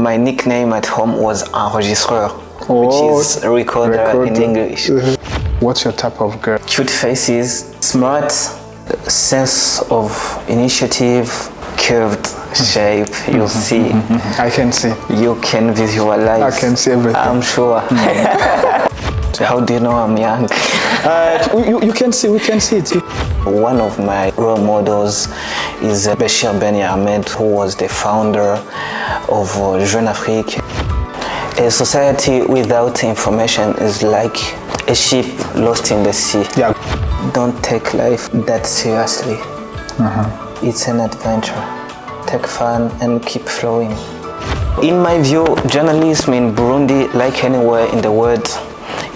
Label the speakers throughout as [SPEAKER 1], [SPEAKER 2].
[SPEAKER 1] My nickname at home was Enregistreur, which is recorder in English.
[SPEAKER 2] What's your type of girl?
[SPEAKER 1] Cute faces, smart, sense of initiative, curved shape, you'll see.
[SPEAKER 2] I can see.
[SPEAKER 1] You can visualize.
[SPEAKER 2] I can see everything.
[SPEAKER 1] I'm sure. How do you know I'm young?
[SPEAKER 2] You can see, we can see it.
[SPEAKER 1] One of my role models is Béchir Ben Yahmed, who was the founder of Jeune Afrique. A society without information is like a ship lost in the sea.
[SPEAKER 2] Yeah.
[SPEAKER 1] Don't take life that seriously. It's an adventure. Take fun and keep flowing. In my view, journalism in Burundi, like anywhere in the world,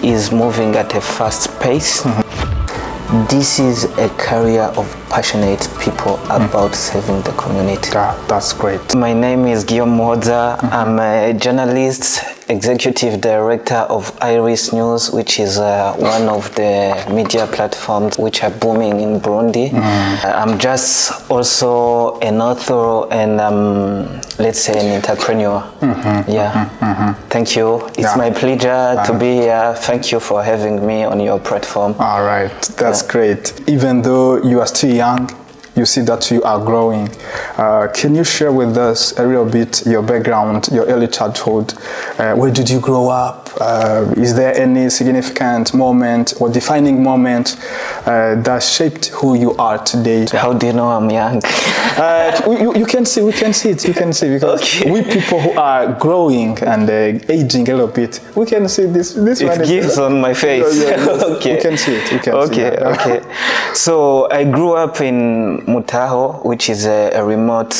[SPEAKER 1] is moving at a fast pace. This is a career of passionate people about saving the community.
[SPEAKER 2] That's great.
[SPEAKER 1] My name is Guillaume Muhoza. I'm a journalist, executive director of Iris News, which is one of the media platforms which are booming in Burundi. I'm just also an author and let's say an entrepreneur. Thank you. It's my pleasure to be here. Thank you for having me on your platform.
[SPEAKER 2] All right, that's great. Even though you are still young, you see that you are growing. Can you share with us a little bit your background, your early childhood? Where did you grow up? Is there any significant moment or defining moment that shaped who you are today?
[SPEAKER 1] How do you know I'm young?
[SPEAKER 2] You can see, we can see it. You can see because we people who are growing and aging a little bit, we can see this.
[SPEAKER 1] It gives on my face.
[SPEAKER 2] Okay. We can see it. We can see it.
[SPEAKER 1] Okay. So I grew up in Mutaho, which is a remote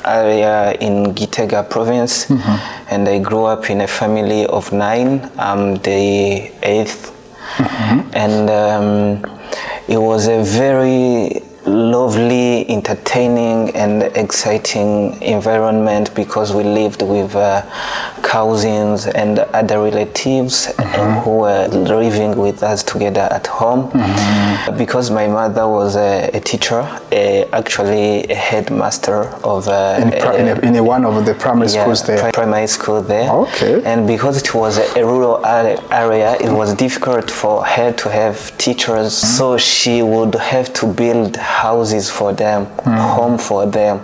[SPEAKER 1] area in Gitega province, and I grew up in a family of 9. I'm the 8th, and it was a very lovely, entertaining and exciting environment because we lived with cousins and other relatives who were living with us together at home. Because my mother was a teacher, actually a headmaster of
[SPEAKER 2] in one of the primary schools there.
[SPEAKER 1] Primary school there.
[SPEAKER 2] Okay.
[SPEAKER 1] And because it was a rural area, it was difficult for her to have teachers, so she would have to build houses for them, home for them.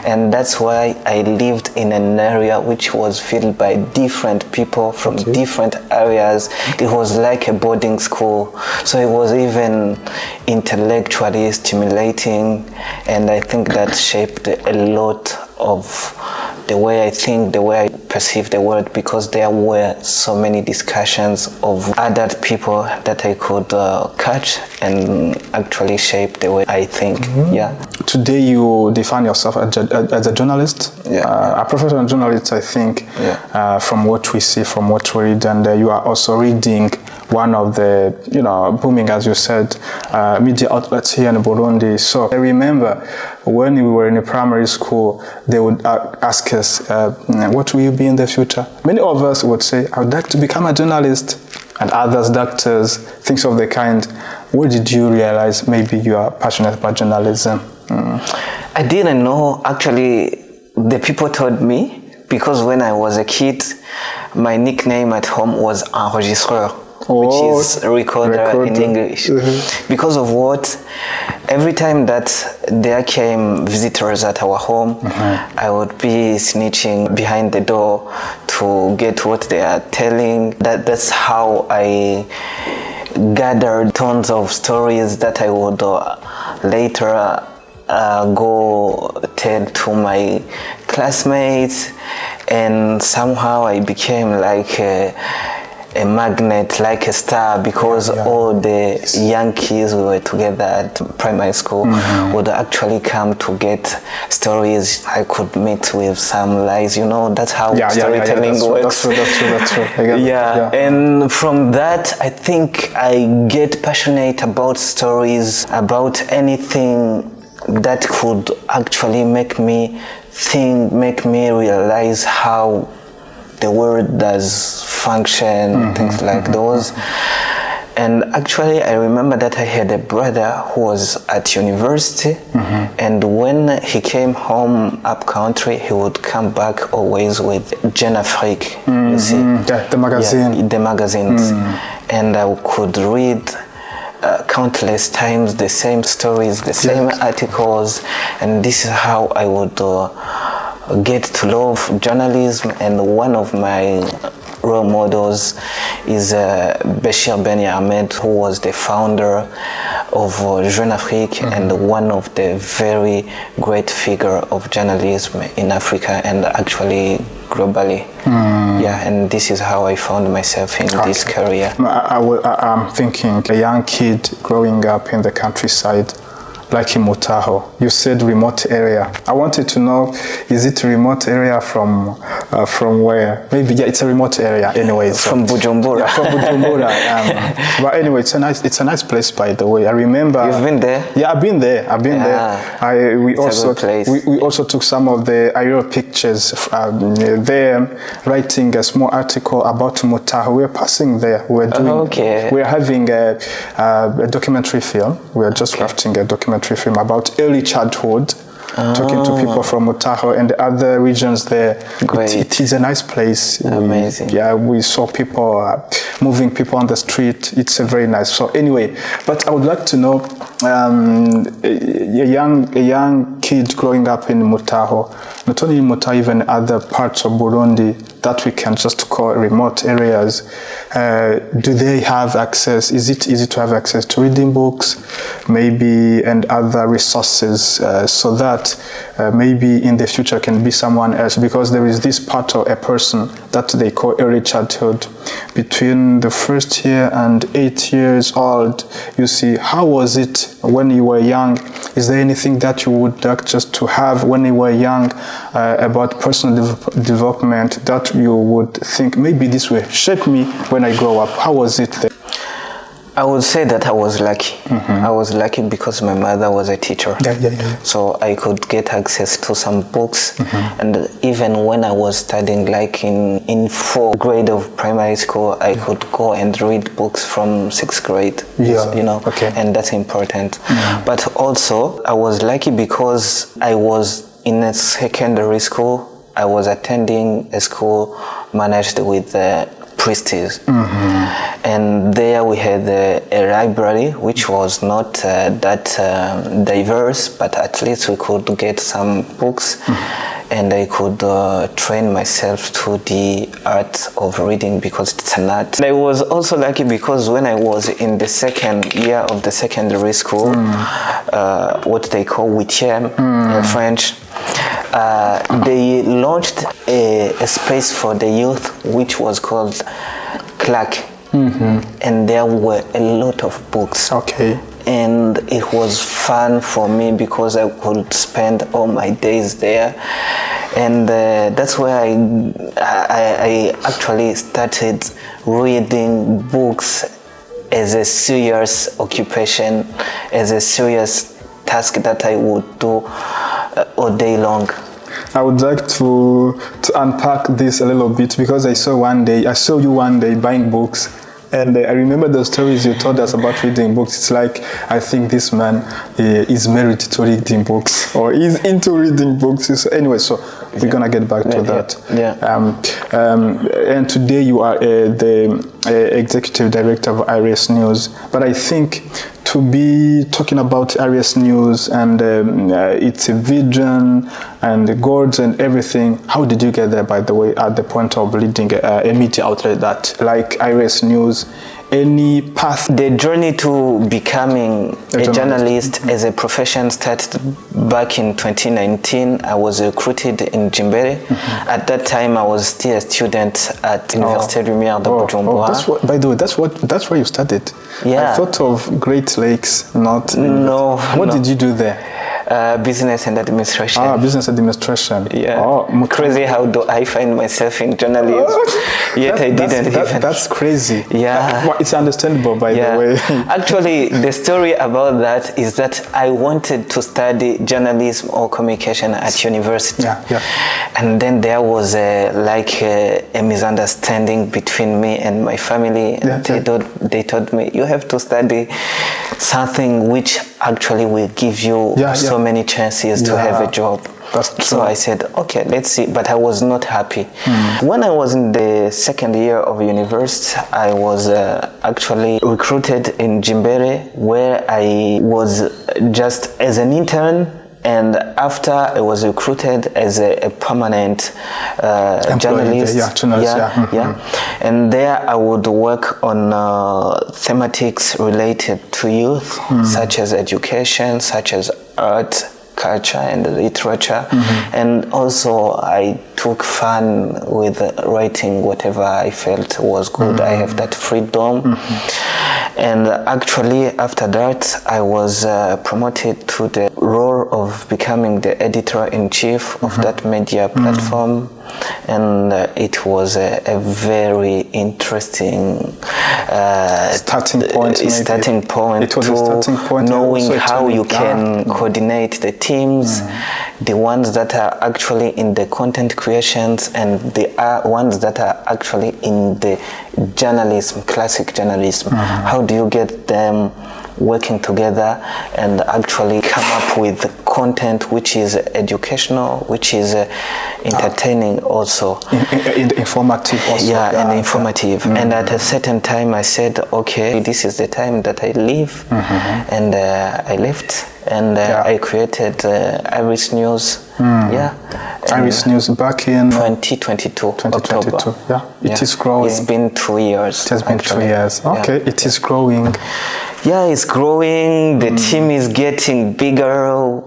[SPEAKER 1] And that's why I lived in an area which was filled by different people from different areas. It was like a boarding school, so it was even intellectually stimulating, and I think that shaped a lot of the way I think, the way I perceive the world, because there were so many discussions of adult people that I could catch and actually shape the way I think.
[SPEAKER 2] Today you define yourself as a journalist, a professional journalist, I think, from what we see, from what we read, and you are also reading one of the, booming, as you said, media outlets here in Burundi. So I remember when we were in a primary school, they would ask us, what will you be in the future? Many of us would say, I would like to become a journalist, and others, doctors, things of the kind. Where did you realize maybe you are passionate about journalism?
[SPEAKER 1] I didn't know. Actually, the people told me, because when I was a kid, my nickname at home was Enregistreur, which is recorder in English. Because of what? Every time that there came visitors at our home, I would be snitching behind the door to get what they are telling. That's how I gathered tons of stories that I would later go tell to my classmates, and somehow I became like a magnet, like a star, because all the young kids we were together at primary school would actually come to get stories. I could meet with some lies, that's how storytelling works.
[SPEAKER 2] That's true.
[SPEAKER 1] And from that, I think I get passionate about stories, about anything that could actually make me think, make me realize how the world does function, things like those. And actually, I remember that I had a brother who was at university, and when he came home up country, he would come back always with Jeune Afrique, you see.
[SPEAKER 2] Yeah, the magazine.
[SPEAKER 1] Yeah, the magazines. And I could read countless times the same stories, the same articles, and this is how I would get to love journalism. And one of my role models is Béchir Ben Yahmed, who was the founder of Jeune Afrique and one of the very great figure of journalism in Africa and actually globally. Yeah, and this is how I found myself in this career.
[SPEAKER 2] I'm thinking a young kid growing up in the countryside, like in Mutaho. You said remote area. I wanted to know, is it a remote area from where? Maybe, yeah, it's a remote area anyway.
[SPEAKER 1] From Bujumbura.
[SPEAKER 2] Yeah, from Bujumbura. But anyway, it's a nice place, by the way. I remember.
[SPEAKER 1] You've been there?
[SPEAKER 2] Yeah, I've been there. We also took some of the aerial pictures there, writing a small article about Mutaho. We were passing there. We were having a documentary film. We were just crafting a documentary film about early childhood, talking to people from Mutaho and the other regions there. It is a nice place.
[SPEAKER 1] Amazing.
[SPEAKER 2] We saw people, moving people on the street. It's a very nice. So anyway, but I would like to know, a young kid growing up in Mutaho, not only in Mutaho, even other parts of Burundi that we can just call remote areas, do they have access? Is it easy to have access to reading books, maybe, and other resources, so that maybe in the future can be someone else? Because there is this part of a person that they call early childhood, between the first year and 8 years old. You see, how was it when you were young? Is there anything that you would like just to have when you were young about personal development that you would think maybe this will shape me when I grow up? How was it there?
[SPEAKER 1] I would say that I was lucky. I was lucky because my mother was a teacher. So I could get access to some books. And even when I was studying, like in 4th grade of primary school, I could go and read books from 6th grade. You know, and that's important. But also, I was lucky because I was in a secondary school. I was attending a school managed with priests. And there we had a library which was not that diverse, but at least we could get some books and I could train myself to the art of reading because it's an art. And I was also lucky because when I was in the 2nd year of the secondary school, what they call huitième in French, they launched a space for the youth which was called CLAC. And there were a lot of books. And it was fun for me because I could spend all my days there. And that's where I actually started reading books as a serious occupation, as a serious task that I would do all day long.
[SPEAKER 2] I would like to unpack this a little bit because I saw you one day buying books, and I remember the stories you told us about reading books. It's like, I think this man is married to reading books or is into reading books. So anyway, so we're gonna get back to that. And today you are the executive director of Iris News, but I think to be talking about Iris News and its vision and the goals and everything, how did you get there, by the way, at the point of leading a media outlet that like Iris News? Any path?
[SPEAKER 1] The journey to becoming a journalist as a profession started back in 2019. I was recruited in Jimbere. At that time, I was still a student at Université Lumière de Bujumbura.
[SPEAKER 2] By the way, that's where you studied.
[SPEAKER 1] Yeah.
[SPEAKER 2] I thought of Great Lakes, not.
[SPEAKER 1] No.
[SPEAKER 2] What did you do there?
[SPEAKER 1] Business and administration.
[SPEAKER 2] Business administration.
[SPEAKER 1] Yeah.
[SPEAKER 2] Oh,
[SPEAKER 1] crazy how do I find myself in journalism? Yet I didn't even.
[SPEAKER 2] That's crazy.
[SPEAKER 1] Yeah.
[SPEAKER 2] Well, it's understandable, by the way.
[SPEAKER 1] Actually, the story about that is that I wanted to study journalism or communication at university. And then there was a misunderstanding between me and my family. They told me, you have to study something which actually will give you so many chances to have a job. So I said, okay, let's see. But I was not happy. When I was in the second year of university, I was actually recruited in Jimbere, where I was just as an intern. And after I was recruited as a permanent journalist, and there I would work on thematics related to youth, such as education, such as art, culture and literature, and also I took fun with writing whatever I felt was good. I have that freedom. And actually after that I was promoted to the role of becoming the editor-in-chief of that media platform, and it was a very interesting
[SPEAKER 2] starting point.
[SPEAKER 1] It was a starting point, knowing how you can coordinate the teams, the ones that are actually in the content creations and the ones that are actually in the journalism, classic journalism. How do you get them working together and actually come up with content which is educational, which is entertaining also.
[SPEAKER 2] Informative also.
[SPEAKER 1] And informative. And at a certain time I said, okay, this is the time that I leave. And I left. And I created Iris News.
[SPEAKER 2] Iris News back in
[SPEAKER 1] 2022. October.
[SPEAKER 2] It is growing.
[SPEAKER 1] It's been 2 years.
[SPEAKER 2] It has been 2 years. Okay, it is growing.
[SPEAKER 1] Yeah, it's growing. The team is getting bigger.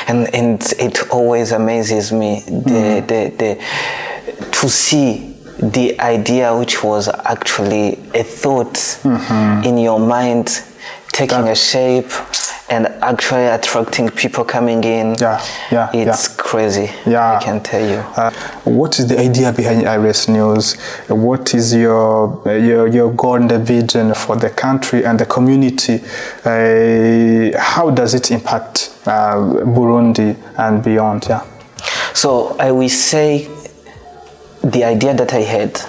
[SPEAKER 1] And it always amazes me to see the idea which was actually a thought in your mind taking a shape and actually attracting people coming in. It's crazy. I can tell you.
[SPEAKER 2] What is the idea behind Iris News? What is your goal and the vision for the country and the community? How does it impact Burundi and beyond?
[SPEAKER 1] So I will say the idea that I had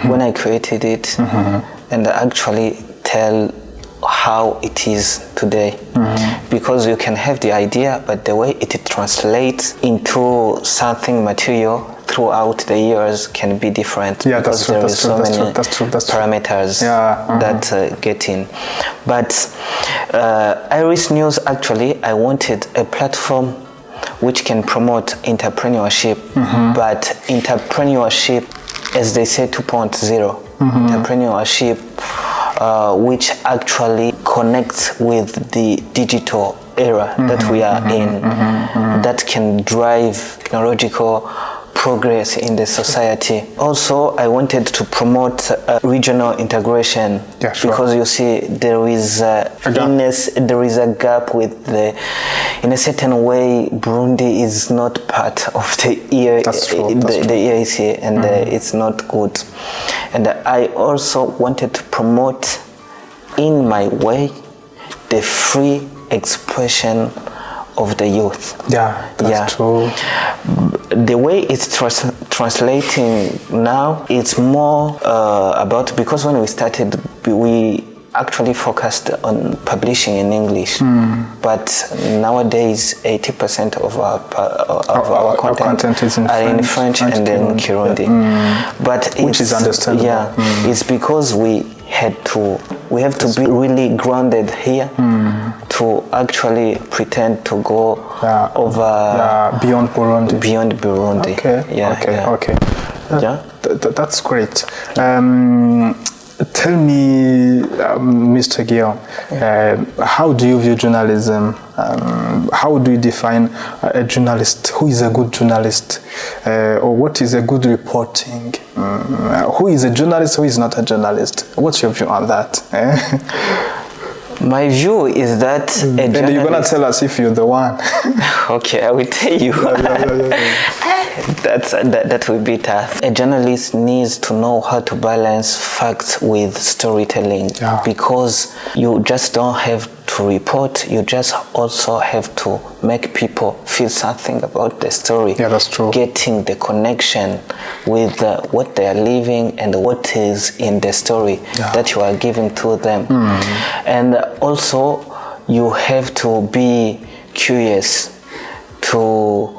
[SPEAKER 1] when I created it, and actually tell how it is today, because you can have the idea, but the way it translates into something material throughout the years can be different, because there is so many parameters that get in. But Iris News, actually I wanted a platform which can promote entrepreneurship, but entrepreneurship, as they say, 2.0, entrepreneurship which actually connects with the digital era that we are in, that can drive technological progress in the society. Also, I wanted to promote regional integration, because you see there is a gap with in a certain way, Burundi is not part of the EAC, and it's not good. And I also wanted to promote in my way the free expression of the youth.
[SPEAKER 2] That's true.
[SPEAKER 1] The way it's translating now, it's more about, because when we started, we actually focused on publishing in English, but nowadays 80% of our content is in French and then Kirundi. But
[SPEAKER 2] which is understandable.
[SPEAKER 1] It's because we have to be really grounded here to actually pretend to go over
[SPEAKER 2] beyond Burundi.
[SPEAKER 1] Okay.
[SPEAKER 2] That's great. Tell me, Mr. Guillaume, how do you view journalism? How do you define a journalist? Who is a good journalist? Or what is a good reporting? Who is a journalist? Who is not a journalist? What's your view on that?
[SPEAKER 1] My view is that
[SPEAKER 2] and you're gonna tell us if you're the one.
[SPEAKER 1] Okay, I will tell you. That will be tough. A journalist needs to know how to balance facts with storytelling, because you just don't have to report, you just also have to make people feel something about the story.
[SPEAKER 2] Yeah, that's true.
[SPEAKER 1] Getting the connection with what they are living and what is in the story that you are giving to them. And also you have to be curious to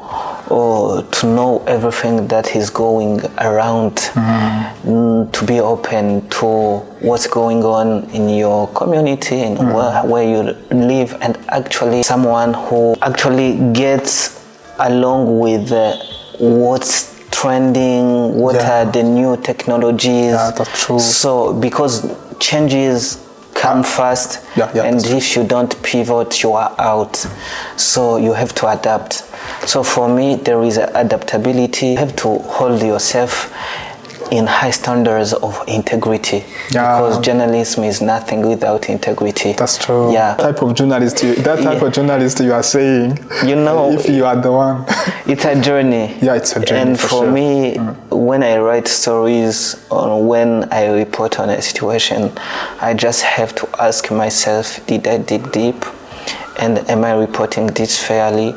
[SPEAKER 1] know everything that is going around, to be open to what's going on in your community and where you live, and actually someone who actually gets along with what's trending, what are the new technologies.
[SPEAKER 2] Yeah, that's true.
[SPEAKER 1] So because changes come fast, and if you don't pivot, you are out. So you have to adapt. So for me, there is adaptability. You have to hold yourself in high standards of integrity, because journalism is nothing without integrity.
[SPEAKER 2] That's true.
[SPEAKER 1] Yeah.
[SPEAKER 2] That type of journalist you are saying,
[SPEAKER 1] you know,
[SPEAKER 2] if you are the one.
[SPEAKER 1] It's a journey.
[SPEAKER 2] Yeah, it's a journey.
[SPEAKER 1] And for me, when I write stories or when I report on a situation, I just have to ask myself, did I dig deep? And am I reporting this fairly?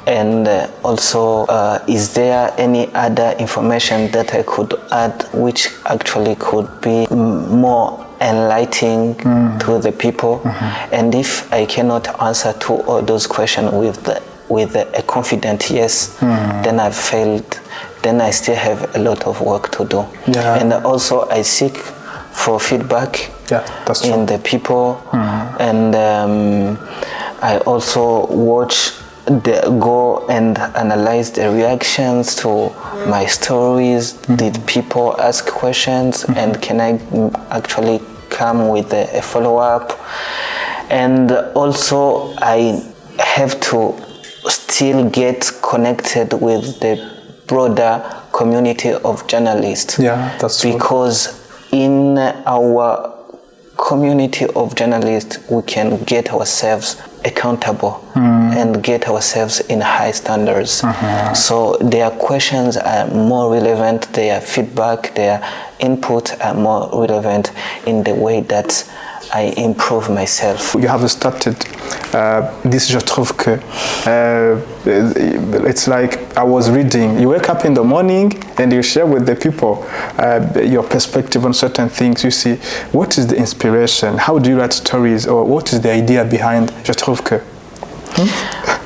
[SPEAKER 1] And also, is there any other information that I could add which actually could be more enlightening to the people? And if I cannot answer to all those questions with a confident yes, then I've failed. Then I still have a lot of work to do. And also I seek for feedback in the people, and I also go and analyze the reactions to my stories. Did people ask questions, and can I actually come with a follow-up? And also I have to still get connected with the broader community of journalists.
[SPEAKER 2] Yeah, that's true.
[SPEAKER 1] Because in our community of journalists, we can get ourselves accountable and get ourselves in high standards. So their questions are more relevant, their feedback, their input are more relevant in the way that I improve myself.
[SPEAKER 2] You have started this Je trouve que. It's like I was reading. You wake up in the morning and you share with the people your perspective on certain things. You see, what is the inspiration? How do you write stories? Or what is the idea behind Je trouve que?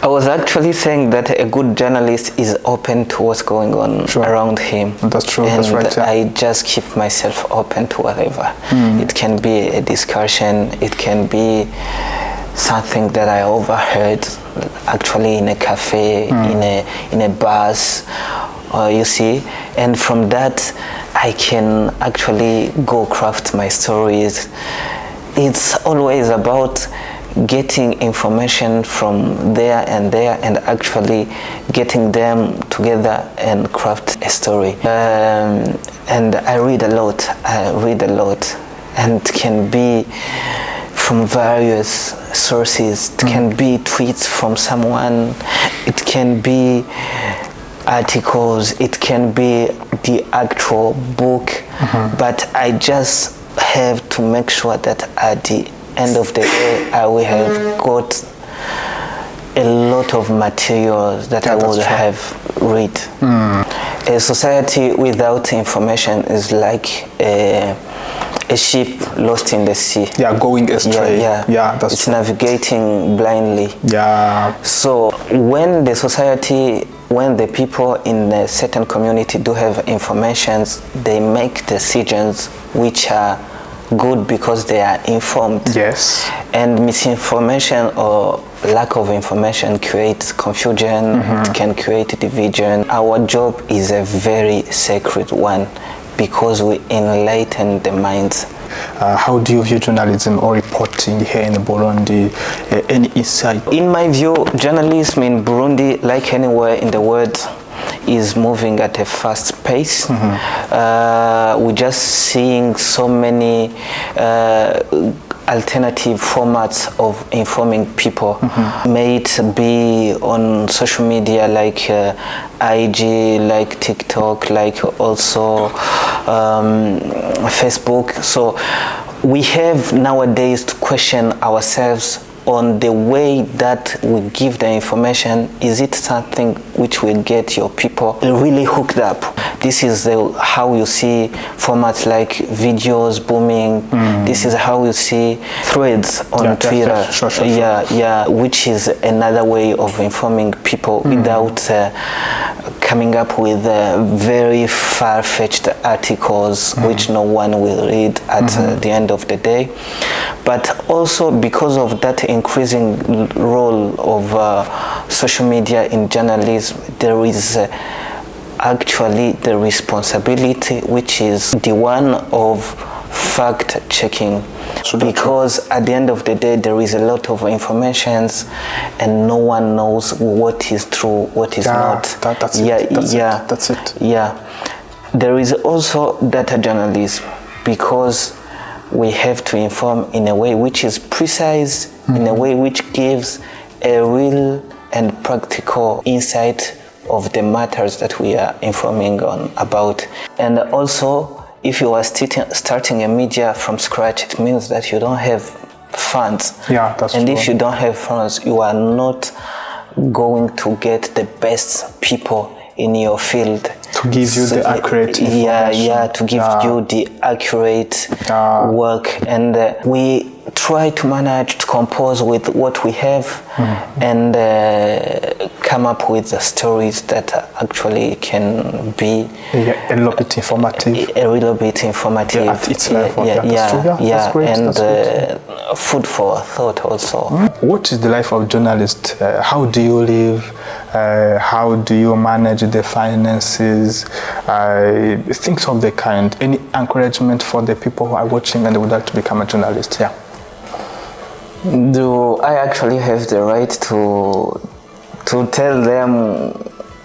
[SPEAKER 1] I was actually saying that a good journalist is open to what's going on around him.
[SPEAKER 2] That's true.
[SPEAKER 1] And
[SPEAKER 2] that's right. Yeah.
[SPEAKER 1] I just keep myself open to whatever. It can be a discussion. It can be something that I overheard, actually in a cafe, in a bus, you see. And from that, I can actually go craft my stories. It's always about getting information from there and actually getting them together and craft a story. And I read a lot, and it can be from various sources. It can be tweets from someone, it can be articles, it can be the actual book, but I just have to make sure that at the end of the day I will have got a lot of materials that I would have read. A society without information is like a ship lost in the sea.
[SPEAKER 2] Yeah, going astray.
[SPEAKER 1] Yeah, that's it's true. Navigating blindly.
[SPEAKER 2] Yeah.
[SPEAKER 1] So when the people in a certain community do have information, they make decisions which are good because they are informed.
[SPEAKER 2] Yes.
[SPEAKER 1] And misinformation or lack of information creates confusion, it can create division. Our job is a very sacred one because we enlighten the minds.
[SPEAKER 2] How do you view journalism or reporting here in Burundi? Any insight?
[SPEAKER 1] In my view, journalism in Burundi, like anywhere in the world, is moving at a fast pace. We're just seeing so many alternative formats of informing people. May it be on social media like IG, like TikTok, like also Facebook. So we have nowadays to question ourselves on the way that we give the information. Is it something which will get your people really hooked up? This is how you see formats like videos booming. This is how you see threads on Twitter.
[SPEAKER 2] Sure.
[SPEAKER 1] Which is another way of informing people without coming up with very far-fetched articles which no one will read at the end of the day. But also because of that increasing role of social media in journalism, there is actually the responsibility, which is the one of fact-checking. Because at the end of the day, there is a lot of information and no one knows what is true, what is not.
[SPEAKER 2] That's it.
[SPEAKER 1] Yeah. There is also data journalism, because we have to inform in a way which is precise, in a way which gives a real and practical insight of the matters that we are informing on about. And also, if you are starting a media from scratch, it means that you don't have funds.
[SPEAKER 2] Yeah, that's
[SPEAKER 1] and
[SPEAKER 2] true.
[SPEAKER 1] If you don't have funds, you are not going to get the best people in your field
[SPEAKER 2] to give you the accurate information.
[SPEAKER 1] To give you the accurate work. And we try to manage to compose with what we have and come up with the stories that actually can be
[SPEAKER 2] a little bit informative.
[SPEAKER 1] At
[SPEAKER 2] its level.
[SPEAKER 1] And food for thought also.
[SPEAKER 2] What is the life of a journalist? How do you live? How do you manage the finances? Things of the kind. Any encouragement for the people who are watching and they would like to become a journalist? Yeah.
[SPEAKER 1] Do I actually have the right to tell them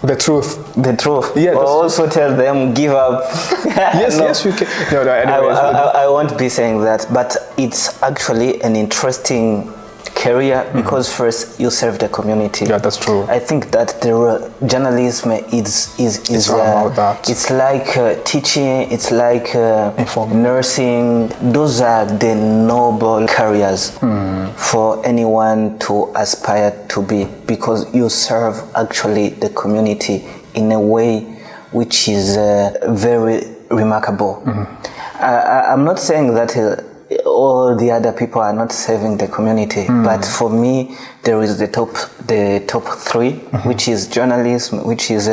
[SPEAKER 2] the truth?
[SPEAKER 1] Yeah. Or also tell them give up?
[SPEAKER 2] Yes, you can. No, anyways,
[SPEAKER 1] I won't be saying that, but it's actually an interesting career because first you serve the community.
[SPEAKER 2] Yeah, that's true.
[SPEAKER 1] I think that the journalism is
[SPEAKER 2] about that.
[SPEAKER 1] It's like teaching, it's like nursing. Those are the noble careers for anyone to aspire to be, because you serve actually the community in a way which is very remarkable. I'm not saying that all the other people are not serving the community, but for me there is the top three, which is journalism, which is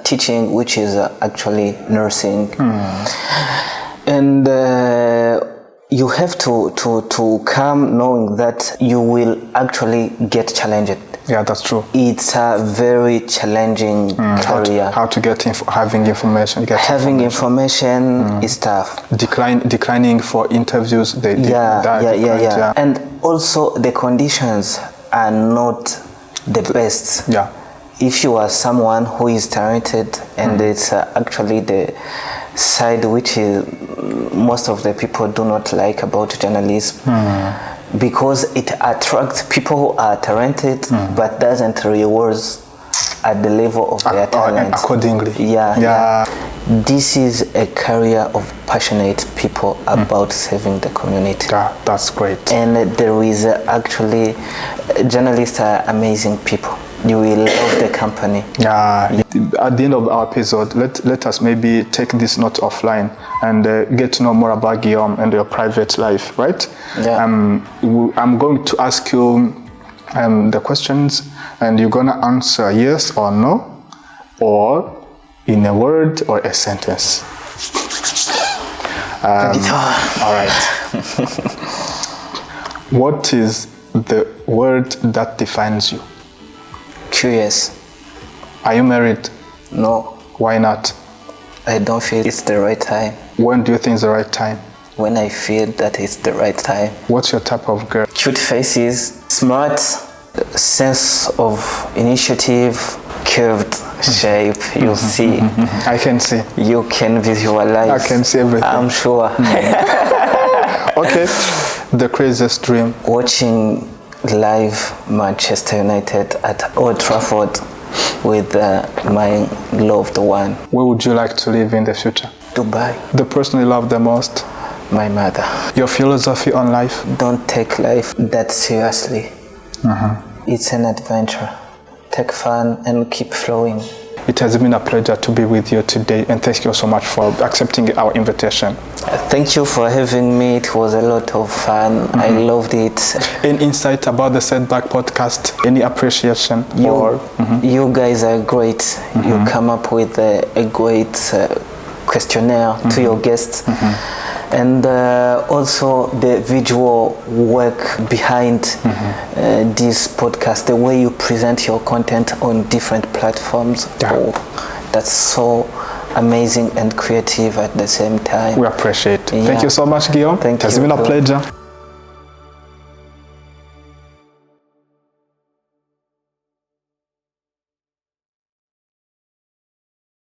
[SPEAKER 1] teaching, which is actually nursing, and you have to come knowing that you will actually get challenged.
[SPEAKER 2] Yeah, that's true.
[SPEAKER 1] It's a very challenging career.
[SPEAKER 2] How to get having information.
[SPEAKER 1] Having information is tough.
[SPEAKER 2] Declining for interviews.
[SPEAKER 1] And also the conditions are not the best.
[SPEAKER 2] Yeah.
[SPEAKER 1] If you are someone who is talented, and it's actually the side which most of the people do not like about journalism. Because it attracts people who are talented, but doesn't reward at the level of their talent.
[SPEAKER 2] Accordingly.
[SPEAKER 1] Yeah. This is a career of passionate people about serving the community.
[SPEAKER 2] That's great.
[SPEAKER 1] And there is actually, journalists are amazing people. You will love the company.
[SPEAKER 2] Yeah. At the end of our episode, let us maybe take this note offline and get to know more about Guillaume and your private life, right?
[SPEAKER 1] Yeah.
[SPEAKER 2] I'm going to ask you the questions, and you're gonna answer yes or no, or in a word or a sentence. All right. What is the word that defines you?
[SPEAKER 1] Curious.
[SPEAKER 2] Are you married?
[SPEAKER 1] No.
[SPEAKER 2] Why not?
[SPEAKER 1] I don't feel it's the right time.
[SPEAKER 2] When do you think is the right time?
[SPEAKER 1] When I feel that it's the right time.
[SPEAKER 2] What's your type of girl?
[SPEAKER 1] Cute faces, smart, sense of initiative, curved shape. You'll see.
[SPEAKER 2] I can see.
[SPEAKER 1] You can visualize.
[SPEAKER 2] I can see everything.
[SPEAKER 1] I'm sure.
[SPEAKER 2] Okay. The craziest dream?
[SPEAKER 1] Watching live Manchester United at Old Trafford with my loved one.
[SPEAKER 2] Where would you like to live in the future?
[SPEAKER 1] Dubai.
[SPEAKER 2] The person you love the most?
[SPEAKER 1] My mother.
[SPEAKER 2] Your philosophy on life?
[SPEAKER 1] Don't take life that seriously. It's an adventure. Take fun and keep flowing.
[SPEAKER 2] It has been a pleasure to be with you today, and thank you so much for accepting our invitation.
[SPEAKER 1] Thank you for having me. It was a lot of fun. I loved it.
[SPEAKER 2] Any insight about the Setback podcast? Any appreciation?
[SPEAKER 1] You guys are great. You come up with a great questionnaire to your guests. And also the visual work behind this podcast, the way you present your content on different platforms. That's so amazing and creative at the same time.
[SPEAKER 2] We appreciate it. Thank you so much, Guillaume.
[SPEAKER 1] Thank you.
[SPEAKER 2] It has been a pleasure.